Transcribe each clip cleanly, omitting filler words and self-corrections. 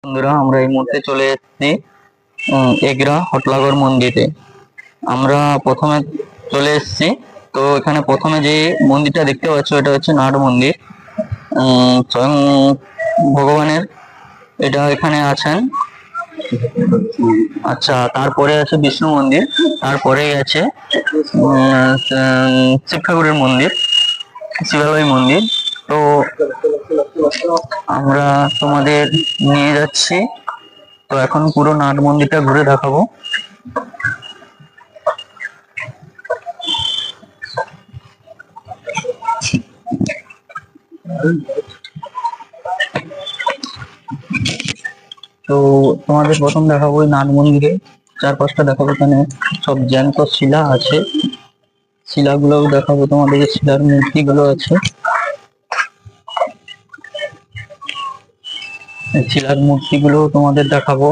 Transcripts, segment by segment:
বন্ধুরা, আমরা এই মুহূর্তে চলে এসেছি এগরা হটলাগর মন্দিরে। আমরা প্রথমে চলে এসেছি। তো এখানে প্রথমে যে মন্দিরটা দেখতে পাচ্ছ, এটা হচ্ছে নাট মন্দির। স্বয়ং ভগবানের এটা এখানে আছেন। আচ্ছা, তারপরে আছে বিষ্ণু মন্দির, তারপরেই আছে শিব ঠাকুরের মন্দির, শিবালয় মন্দির। তো আমরা তোমাদের নিয়ে যাচ্ছি। তো এখন পুরো নাট মন্দিরটা ঘুরে দেখাবো। তো তোমাদের প্রথম দেখাবো ওই নাট মন্দিরে, চারপাশটা দেখাবো। এখানে সব জ্যান্ত শিলা আছে, শিলাগুলোও দেখাবো তোমাদের। শিলার মূর্তিগুলো আছে, শিলার মূর্তিগুলো তোমাদের দেখাবো।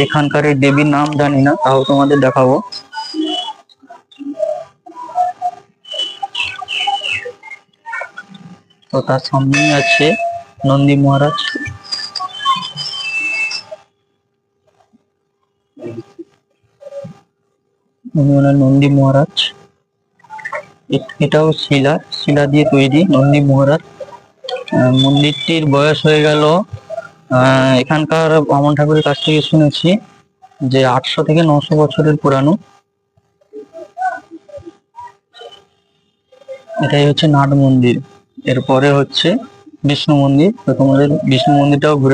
এখানকার এই দেবীর নাম জানি না, তাও তোমাদের দেখাবো। তো তার সামনেই আছে নন্দী মহারাজ। নন্দী মহারাজ, এটাও শিলা দিয়ে তৈরি নন্দী মহারাজ। মন্দিরটির বয়স হয়ে গেল, এখানকার বামন ঠাকুরের কাছ থেকে শুনেছি যে 800 থেকে 900 বছরের পুরানো। এটাই হচ্ছে নাট মন্দির। এরপরে হচ্ছে বিষ্ণু মন্দির। তো তোমাদের বিষ্ণু মন্দিরটাও ঘুরে